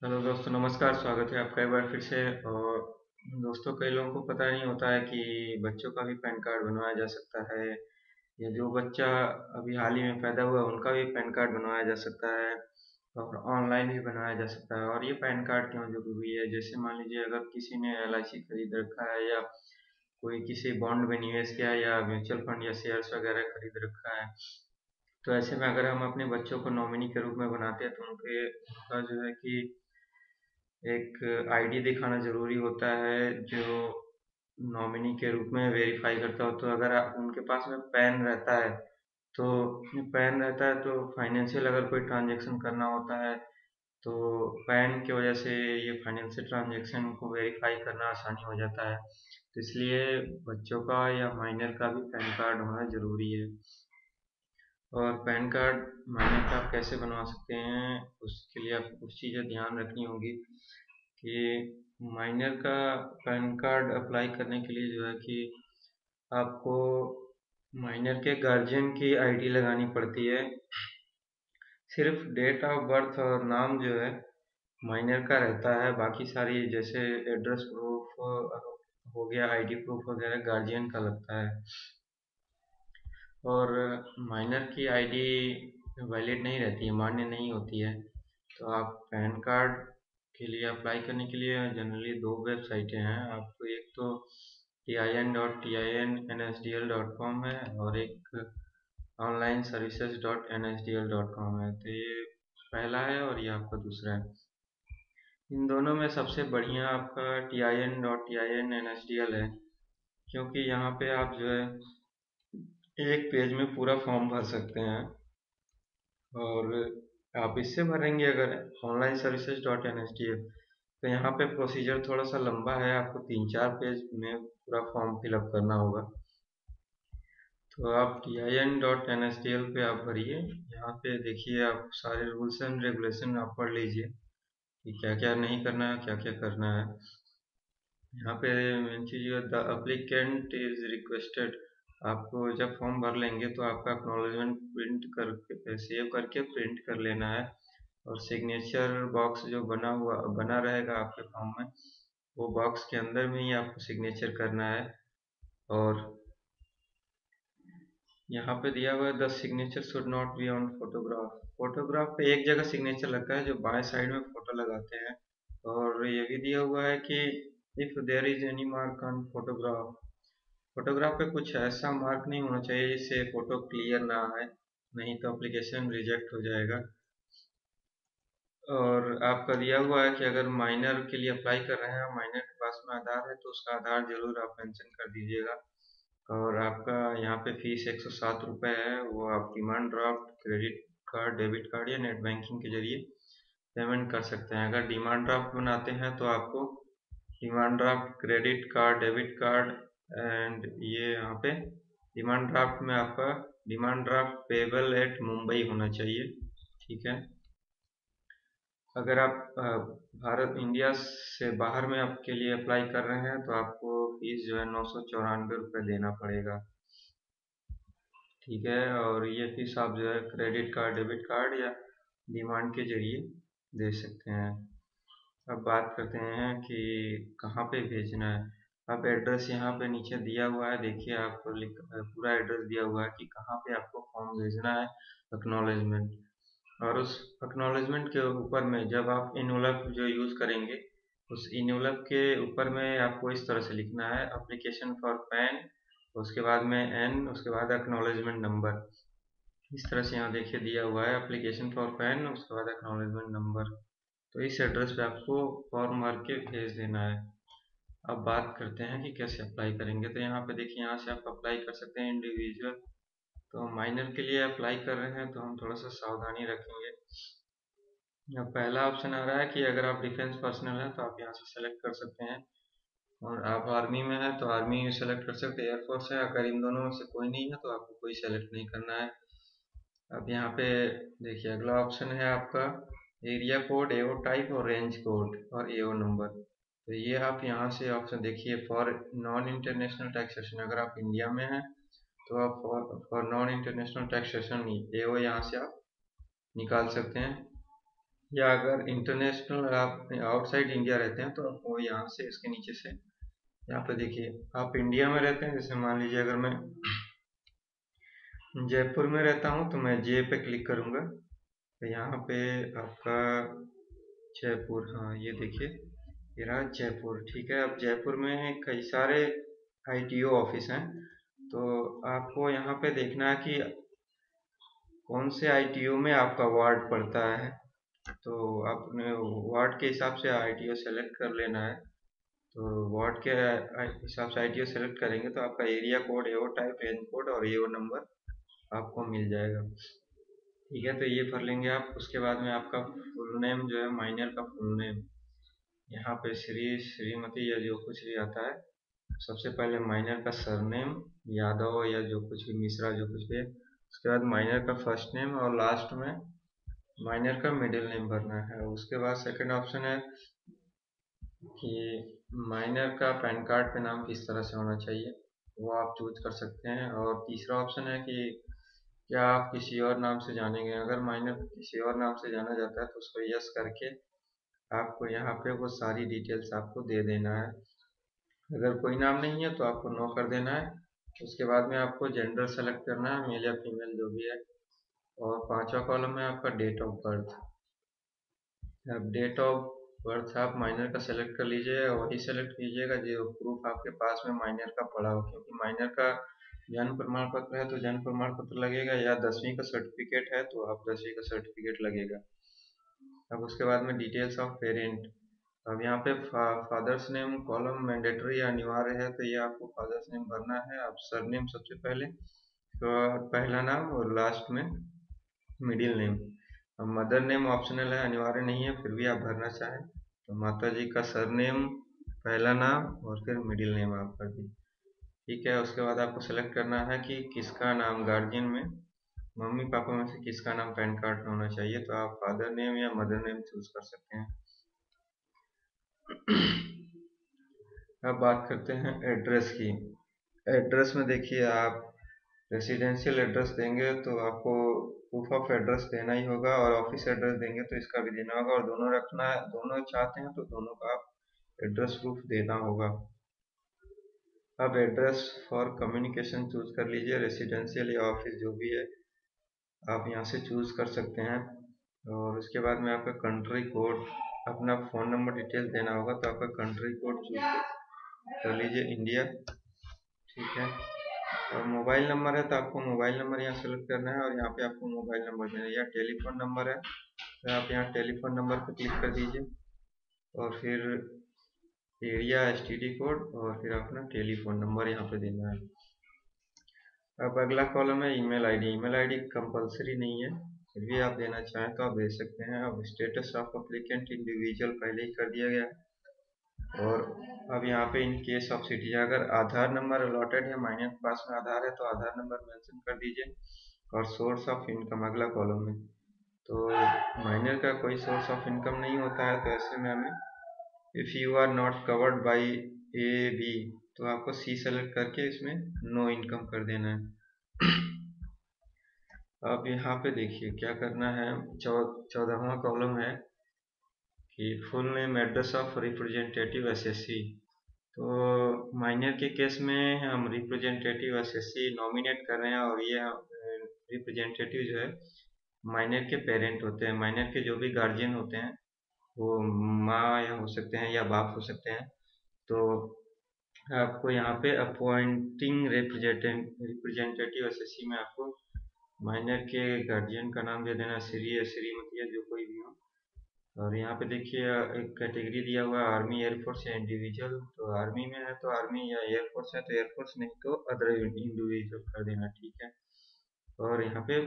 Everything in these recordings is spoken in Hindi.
हेलो दोस्तों, नमस्कार। स्वागत है आपका एक बार फिर से। और दोस्तों, कई लोगों को पता नहीं होता है कि बच्चों का भी पैन कार्ड बनवाया जा सकता है, या जो बच्चा अभी हाल ही में पैदा हुआ उनका भी पैन कार्ड बनवाया जा सकता है, और ऑनलाइन भी बनाया जा सकता है। और ये पैन कार्ड क्यों जरूरी है? जैसे मान लीजिए, अगर किसी ने एलआईसी खरीद रखा है, या कोई किसी बॉन्ड में निवेश किया है, या म्यूचुअल फंड या शेयर्स वगैरह खरीद रखा है, तो ऐसे में अगर हम अपने बच्चों को नॉमिनी के रूप में बनाते हैं, तो उनका जो है कि एक आईडी दिखाना ज़रूरी होता है, जो नॉमिनी के रूप में वेरीफाई करता हो। तो अगर उनके पास में पैन रहता है, तो फाइनेंशियल अगर कोई ट्रांजैक्शन करना होता है, तो पैन की वजह से ये फाइनेंशियल ट्रांजैक्शन को वेरीफाई करना आसानी हो जाता है। तो इसलिए बच्चों का या माइनर का भी पैन कार्ड होना ज़रूरी है। और पैन कार्ड माइनर का आप कैसे बनवा सकते हैं, उसके लिए आपको कुछ चीज़ें ध्यान रखनी होगी कि माइनर का पैन कार्ड अप्लाई करने के लिए जो है कि आपको माइनर के गार्जियन की आईडी लगानी पड़ती है। सिर्फ डेट ऑफ बर्थ और नाम जो है माइनर का रहता है, बाकी सारी जैसे एड्रेस प्रूफ हो गया, आईडी प्रूफ वगैरह गार्जियन का लगता है। और माइनर की आईडी वैलिड नहीं रहती है, मान्य नहीं होती है। तो आप पैन कार्ड के लिए अप्लाई करने के लिए जनरली दो वेबसाइटें हैं आपको। एक तो tin.tin.nsdl.com है, और एक ऑनलाइन सर्विसेज डॉट nsdl.com है। तो ये पहला है, और ये आपका दूसरा है। इन दोनों में सबसे बढ़िया आपका tin.tin.nsdl है, क्योंकि यहाँ पे आप जो है एक पेज में पूरा फॉर्म भर सकते हैं। और आप इससे भरेंगे अगर online services dot N S D L, तो यहाँ पे प्रोसीजर थोड़ा सा लंबा है, आपको 3-4 पेज में पूरा फॉर्म फिलअप करना होगा। तो आप tin.nsdl पे आप भरिए। यहाँ पे देखिए, आप सारे रूल्स एंड रेगुलेशन आप पढ़ लीजिए कि क्या क्या नहीं करना है, क्या क्या करना है। यहाँ पे मेन चीज़ ये, द अप्लीकेंट इज रिक्वेस्टेड। आपको जब फॉर्म भर लेंगे तो आपका एक्नॉलेजमेंट प्रिंट करके सेव करके प्रिंट कर लेना है। और सिग्नेचर बॉक्स जो बना रहेगा आपके फॉर्म में, वो बॉक्स के अंदर में ही आपको सिग्नेचर करना है। और यहाँ पे दिया हुआ है, the signature should not be on photograph. Photograph पे एक जगह सिग्नेचर लगता है, जो बाएं साइड में फोटो लगाते हैं। और ये भी दिया हुआ है कि if there is any mark on photograph, photograph पे कुछ ऐसा मार्क नहीं होना चाहिए जिससे फोटो क्लियर ना आए, नहीं तो एप्लीकेशन रिजेक्ट हो जाएगा। और आपका दिया हुआ है कि अगर माइनर के लिए अप्लाई कर रहे हैं, माइनर के पास में आधार है, तो उसका आधार जरूर आप मेंशन कर दीजिएगा। और आपका यहाँ पे फीस 107 रुपये है, वो आप demand draft, credit card, debit card या नेट बैंकिंग के जरिए पेमेंट कर सकते हैं। अगर डिमांड ड्राफ्ट बनाते हैं तो आपको demand draft, credit card, debit card, and ये यहाँ पे डिमांड ड्राफ्ट में आपका demand draft payable eight Mumbai होना चाहिए। ठीक है। अगर आप भारत इंडिया से बाहर में आपके लिए अप्लाई कर रहे हैं, तो आपको फीस जो है 994 रुपये देना पड़ेगा। ठीक है। और ये फीस आप जो है क्रेडिट कार्ड, डेबिट कार्ड या डिमांड के जरिए दे सकते हैं। अब बात करते हैं कि कहाँ पे भेजना है। अब एड्रेस यहाँ पे नीचे दिया हुआ है, देखिए आपको पूरा एड्रेस दिया हुआ है कि कहाँ पे आपको फॉर्म भेजना है, एक्नॉलेजमेंट। और उस एक्नॉलेजमेंट के ऊपर में जब आप इनवलप जो यूज़ करेंगे, उस इनवलप के ऊपर में आपको इस तरह से लिखना है, एप्लीकेशन फॉर पैन, उसके बाद में एन, उसके बाद एक्नॉलेजमेंट नंबर। इस तरह से यहाँ देखिए दिया हुआ है, एप्लीकेशन फॉर पैन, उसके बाद एक्नॉलेजमेंट नंबर। तो इस एड्रेस पे आपको फॉर्म भर के भेज देना है। अब बात करते हैं कि कैसे अप्लाई करेंगे। तो यहाँ पे देखिए, यहाँ से आप अप्लाई कर सकते हैं इंडिविजुअल। तो माइनर के लिए अप्लाई कर रहे हैं तो हम थोड़ा सा सावधानी रखेंगे। अब पहला ऑप्शन आ रहा है कि अगर आप डिफेंस पर्सनल हैं तो आप यहाँ से सेलेक्ट कर सकते हैं, और आप आर्मी में हैं तो आर्मी सेलेक्ट कर सकते हैं, एयरफोर्स है। अगर इन दोनों में से कोई नहीं है तो आपको कोई सेलेक्ट नहीं करना है। अब यहाँ पे देखिए, अगला ऑप्शन है आपका एरिया कोड, एओ टाइप और रेंज कोड और एओ नंबर। तो ये आप यहाँ से ऑप्शन देखिए, फॉर नॉन इंटरनेशनल टैक्सेशन, अगर आप इंडिया में हैं तो आप फॉर नॉन इंटरनेशनल टैक्सेशन एओ यहाँ से आप निकाल सकते हैं। या अगर इंटरनेशनल आप आउटसाइड इंडिया रहते हैं तो आपको यहाँ से इसके नीचे से यहाँ पे देखिए, आप इंडिया में रहते हैं, जैसे मान लीजिए अगर मैं जयपुर में रहता हूँ तो मैं जे पे क्लिक करूँगा, तो यहाँ पे आपका जयपुर, हाँ ये देखिए, ये रहा जयपुर। ठीक है, अब जयपुर में कई सारे आईटीओ ऑफिस हैं, तो आपको यहाँ पे देखना है कि कौन से आईटीओ में आपका वार्ड पड़ता है। तो आपने वार्ड के हिसाब से आईटीओ सेलेक्ट कर लेना है। तो वार्ड के हिसाब से आईटीओ सेलेक्ट करेंगे तो आपका एरिया कोड, एओ टाइप, रेंज कोड और एओ नंबर आपको मिल जाएगा। ठीक है, तो ये भर लेंगे आप। उसके बाद में आपका फुल नेम जो है, माइनर का फुल नेम, यहाँ पे श्री, श्रीमती या जो कुछ भी आता है, सबसे पहले माइनर का सरनेम, यादव या जो कुछ भी, मिश्रा जो कुछ भी है। उसके बाद माइनर का फर्स्ट नेम और लास्ट में माइनर का मिडिल नेम भरना है। उसके बाद सेकंड ऑप्शन है कि माइनर का पैन कार्ड पे नाम किस तरह से होना चाहिए, वो आप चूज कर सकते हैं। और तीसरा ऑप्शन है कि क्या आप किसी और नाम से जानेंगे। अगर माइनर किसी और नाम से जाना जाता है तो उसको यस करके आपको यहाँ पे वो सारी डिटेल्स आपको दे देना है। अगर कोई नाम नहीं है तो आपको नो कर देना है। उसके बाद में आपको जेंडर सेलेक्ट करना है, मेल या फीमेल जो भी है। और पांचवा कॉलम है आपका डेट ऑफ बर्थ। अब डेट ऑफ बर्थ आप माइनर का सेलेक्ट कर लीजिए, और वही सेलेक्ट कीजिएगा जो प्रूफ आपके पास में माइनर का पड़ा हो, क्योंकि माइनर का जन्म प्रमाण पत्र है तो जन्म प्रमाण पत्र लगेगा, या 10वीं का सर्टिफिकेट है तो आप 10वीं का सर्टिफिकेट लगेगा। अब उसके बाद में डिटेल्स ऑफ पेरेंट। अब यहाँ पे फादर्स नेम कॉलम मैंडेटरी अनिवार्य है, तो ये आपको फादर्स नेम भरना है। आप सरनेम सबसे पहले, तो पहला नाम और लास्ट में मिडिल नेम। अब मदर नेम ऑप्शनल है, अनिवार्य नहीं है, फिर भी आप भरना चाहें तो माता जी का सरनेम, पहला नाम और फिर मिडिल नेम आप भर दीजिए। ठीक है, उसके बाद आपको सेलेक्ट करना है कि किसका नाम गार्जियन में, मम्मी पापा में से किसका नाम पैन कार्ड में होना चाहिए, तो आप फादर नेम या मदर नेम चूज कर सकते हैं। अब बात करते हैं एड्रेस की। एड्रेस में देखिए, आप रेसिडेंशियल एड्रेस देंगे तो आपको प्रूफ ऑफ एड्रेस देना ही होगा, और ऑफिस एड्रेस देंगे तो इसका भी देना होगा, और दोनों रखना है, दोनों चाहते हैं तो दोनों का आप एड्रेस प्रूफ देना होगा। अब एड्रेस फॉर कम्युनिकेशन चूज कर लीजिए, रेसिडेंशियल या ऑफिस जो भी है आप यहाँ से चूज कर सकते हैं। और उसके बाद में आपका कंट्री कोड, अपना फ़ोन नंबर डिटेल देना होगा, तो आपका कंट्री कोड चूज कर लीजिए, इंडिया। ठीक है, और मोबाइल नंबर है तो आपको मोबाइल नंबर यहाँ सेलेक्ट करना है, और यहाँ पे आपको मोबाइल नंबर देना है, या टेलीफोन नंबर है तो आप यहाँ टेलीफोन नंबर पर क्लिक कर दीजिए, और फिर एरिया, एसटीडी कोड, और फिर अपना टेलीफोन नंबर यहाँ पे देना है। अब अगला कॉलम है email ID. Email ID compulsory नहीं है, फिर भी आप देना चाहें तो आप दे सकते हैं। अब स्टेटस ऑफ अप्लीकेंट इंडिविजुअल पहले ही कर दिया गया है। और अब यहाँ पे इन केस ऑफ सिटी, अगर आधार नंबर अलॉटेड है, माइनर के पास में आधार है तो आधार नंबर मेंशन कर दीजिए। और सोर्स ऑफ इनकम अगला कॉलम में, तो माइनर का कोई सोर्स ऑफ इनकम नहीं होता है, तो ऐसे में हमें if you are not covered by A B, तो आपको सी सेलेक्ट करके इसमें नो इनकम कर देना है। अब यहाँ पे देखिए क्या करना है, 14वां कॉलम है कि full name, address of representative SSC. तो माइनर के केस में हम रिप्रेजेंटेटिव एसएससी नॉमिनेट कर रहे हैं, और ये रिप्रेजेंटेटिव जो है माइनर के पेरेंट होते हैं, माइनर के जो भी गार्जियन होते हैं, वो माँ या हो सकते हैं या बाप हो सकते हैं। तो आपको यहाँ पे अपॉइंटिंग रिप्रेजेंटेटिव एसएससी में आपको माइनर के गार्जियन का नाम दे देना, श्री या श्रीमती या जो कोई भी हो। और यहाँ पे देखिए एक कैटेगरी दिया हुआ है, आर्मी, एयरफोर्स या इंडिविजुअल। तो आर्मी में है तो आर्मी, या एयरफोर्स है तो एयरफोर्स, नहीं तो अदर इंडिविजुअल कर देना। ठीक है, और यहाँ पे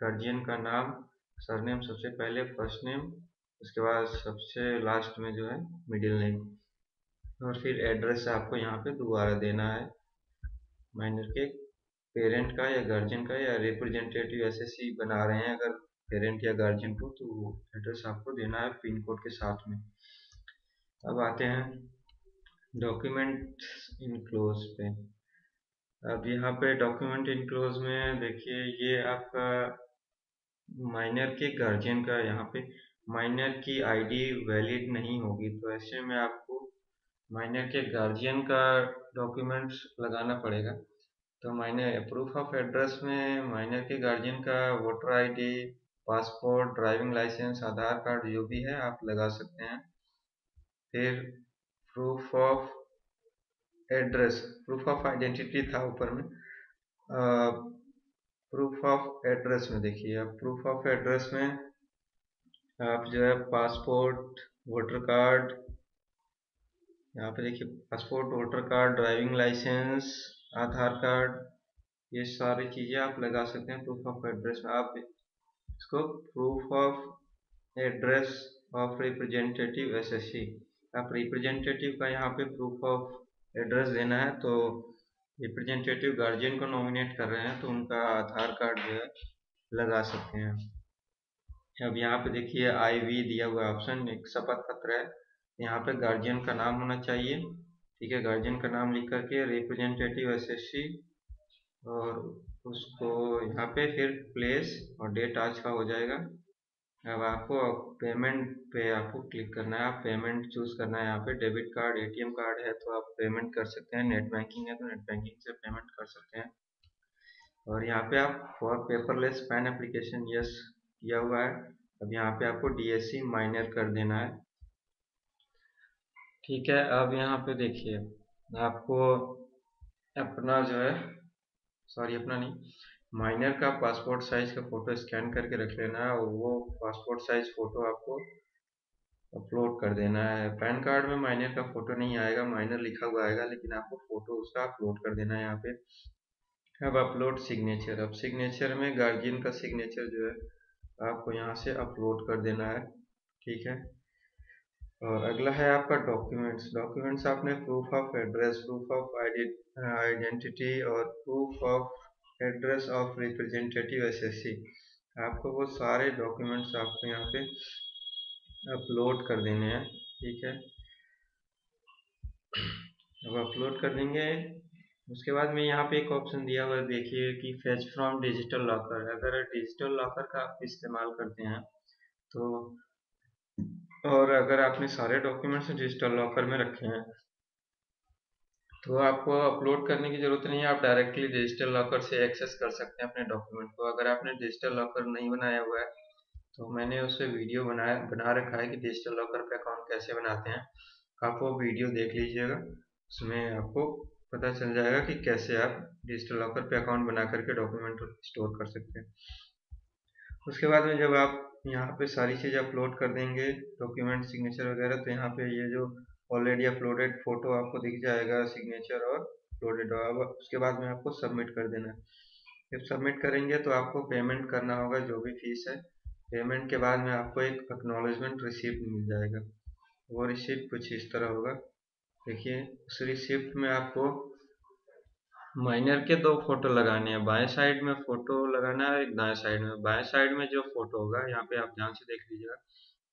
गार्जियन का नाम, सरनेम सबसे पहले, फर्स्ट नेम, उसके बाद सबसे लास्ट में जो है मिडिल नेम, और फिर एड्रेस आपको यहाँ पे दोबारा देना है माइनर के पेरेंट का या गार्जियन का, या रिप्रेजेंटेटिव एसएससी बना रहे हैं अगर पेरेंट या गार्जियन को, तो एड्रेस आपको देना है पिन कोड के साथ में। अब आते हैं डॉक्यूमेंट इनक्लोज पे। अब यहाँ पे डॉक्यूमेंट इनक्लोज में देखिए, ये आपका माइनर के गार्जियन का यहाँ पे माइनर की आईडी वैलिड नहीं होगी, तो ऐसे में आपको माइनर के गार्जियन का डॉक्यूमेंट्स लगाना पड़ेगा। तो माइनर प्रूफ ऑफ एड्रेस में माइनर के गार्जियन का voter ID, passport, driving licence, Aadhaar card जो भी है आप लगा सकते हैं। फिर proof of address, proof of identity था ऊपर में। प्रूफ ऑफ एड्रेस में देखिए, अब प्रूफ ऑफ एड्रेस में आप जो है पासपोर्ट, वोटर कार्ड, यहाँ पे देखिए passport, voter card, driving licence, Aadhaar card, ये सारी चीज़ें आप लगा सकते हैं प्रूफ ऑफ एड्रेस में। आप इसको proof of address of representative SSC, आप रिप्रेजेंटेटिव का यहाँ पे प्रूफ ऑफ एड्रेस देना है। तो रिप्रेजेंटेटिव गार्जियन को नॉमिनेट कर रहे हैं तो उनका आधार कार्ड जो है लगा सकते हैं। अब यहाँ पे देखिए IV दिया हुआ ऑप्शन, एक शपथ पत्र है, यहाँ पे गार्जियन का नाम होना चाहिए। ठीक है, गार्जियन का नाम लिख करके रिप्रेजेंटेटिव एसएससी, और उसको यहाँ पे फिर प्लेस और डेट आज का हो जाएगा। अब आपको पेमेंट पे आपको क्लिक करना है, आप पेमेंट चूज करना है। यहाँ पे डेबिट कार्ड, ATM कार्ड है तो आप पेमेंट कर सकते हैं, नेट बैंकिंग है तो नेट बैंकिंग से पेमेंट कर सकते हैं। और यहाँ पे आप for paperless pan application yes किया हुआ है। अब यहाँ पे आपको DSC माइनर कर देना है। ठीक है, अब यहाँ पे देखिए आपको अपना जो है, सॉरी अपना नहीं, माइनर का पासपोर्ट साइज का फोटो स्कैन करके रख लेना है, और वो पासपोर्ट साइज फोटो आपको अपलोड कर देना है। पैन कार्ड में माइनर का फोटो नहीं आएगा, माइनर लिखा हुआ आएगा, लेकिन आपको फोटो उसका अपलोड कर देना है यहाँ पे। अब अपलोड सिग्नेचर, अब सिग्नेचर में गार्जियन का सिग्नेचर जो है आपको यहाँ से अपलोड कर देना है। ठीक है, और अगला है आपका डॉक्यूमेंट्स। डॉक्यूमेंट्स आपने proof of address, proof of identity और proof of address of representative SSC, आपको वो सारे डॉक्यूमेंट्स आपको यहाँ पे अपलोड कर देने हैं। ठीक है, अब अपलोड कर देंगे। उसके बाद में यहाँ पे एक ऑप्शन दिया हुआ है देखिए कि फेच फ्रॉम डिजिटल लॉकर। अगर डिजिटल लॉकर का आप इस्तेमाल करते हैं तो, और अगर आपने सारे डॉक्यूमेंट्स डिजिटल लॉकर में रखे हैं तो आपको अपलोड करने की ज़रूरत नहीं है, आप डायरेक्टली डिजिटल लॉकर से एक्सेस कर सकते हैं अपने डॉक्यूमेंट को। अगर आपने डिजिटल लॉकर नहीं बनाया हुआ है तो मैंने उससे वीडियो बना रखा है कि डिजिटल लॉकर पे अकाउंट कैसे बनाते हैं, आप वो वीडियो देख लीजिएगा, उसमें आपको पता चल जाएगा कि कैसे आप डिजिटल लॉकर पे अकाउंट बना करके डॉक्यूमेंट स्टोर कर सकते हैं। उसके बाद में जब आप यहाँ पे सारी चीज़ अपलोड कर देंगे, डॉक्यूमेंट, सिग्नेचर वगैरह, तो यहाँ पे ये जो ऑलरेडी अपलोडेड फोटो आपको दिख जाएगा, सिग्नेचर और अपलोडेड। अब उसके बाद में आपको सबमिट कर देना है। जब सबमिट करेंगे तो आपको पेमेंट करना होगा जो भी फीस है। पेमेंट के बाद में आपको एक एक्नॉलेजमेंट रिसिप्ट मिल जाएगा। वो रिसिप्ट कुछ इस तरह होगा, देखिए उस रिसिप्ट में आपको माइनर के 2 फोटो लगाने हैं, बाएं साइड में फोटो लगाना है, एक दाएं साइड में। बाएं साइड में जो फोटो होगा, यहाँ पे आप ध्यान से देख लीजिएगा,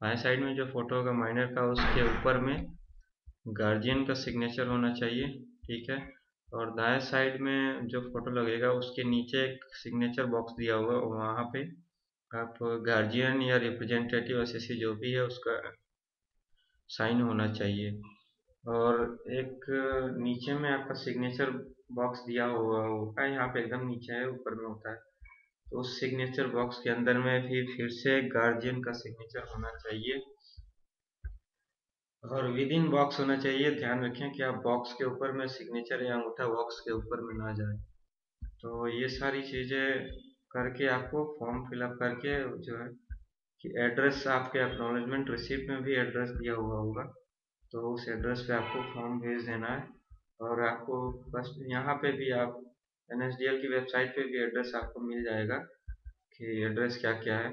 बाएं साइड में जो फोटो होगा माइनर का, उसके ऊपर में गार्जियन का सिग्नेचर होना चाहिए। ठीक है, और दाएं साइड में जो फोटो लगेगा उसके नीचे एक सिग्नेचर बॉक्स दिया होगा, वहाँ पे आप गार्जियन या रिप्रेजेंटेटिव एसएससी जो भी है उसका साइन होना चाहिए। और एक नीचे में आपका सिग्नेचर बॉक्स दिया हुआ होगा, यहाँ पे एकदम नीचे है, ऊपर में होता है, तो उस सिग्नेचर बॉक्स के अंदर में भी फिर से गार्जियन का सिग्नेचर होना चाहिए, और विद इन बॉक्स होना चाहिए। ध्यान रखें कि आप बॉक्स के ऊपर में सिग्नेचर या अंगूठा बॉक्स के ऊपर में ना जाए। तो ये सारी चीज़ें करके आपको फॉर्म फिलअप करके जो है कि एड्रेस, आपके एक्नॉलेजमेंट रिसिप्ट में भी एड्रेस दिया हुआ होगा, तो उस एड्रेस पे आपको फॉर्म भेज देना है। और आपको बस यहाँ पे भी आप NSDL की वेबसाइट पे भी एड्रेस आपको मिल जाएगा कि एड्रेस क्या क्या है,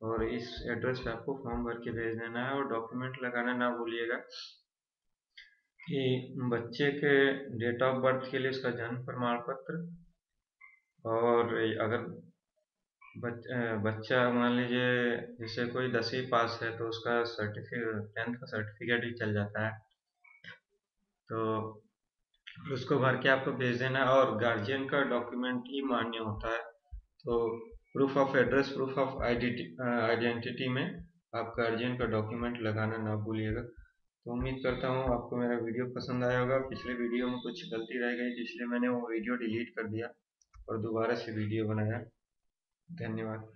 और इस एड्रेस पे आपको फॉर्म भर के भेज देना है। और डॉक्यूमेंट लगाना ना भूलिएगा कि बच्चे के डेट ऑफ बर्थ के लिए उसका जन्म प्रमाण पत्र, और अगर बच्चा मान लीजिए जैसे कोई 10वीं पास है तो उसका सर्टिफिकेट, 10th का सर्टिफिकेट भी चल जाता है, तो उसको भर के आपको भेज देना है। और गार्जियन का डॉक्यूमेंट ही मान्य होता है, तो proof of address, proof of identity में आपका अर्जेंट का डॉक्यूमेंट लगाना ना भूलिएगा। तो उम्मीद करता हूँ आपको मेरा वीडियो पसंद आया होगा। पिछले वीडियो में कुछ गलती रह गई, इसलिए मैंने वो वीडियो डिलीट कर दिया और दोबारा से वीडियो बनाया। धन्यवाद।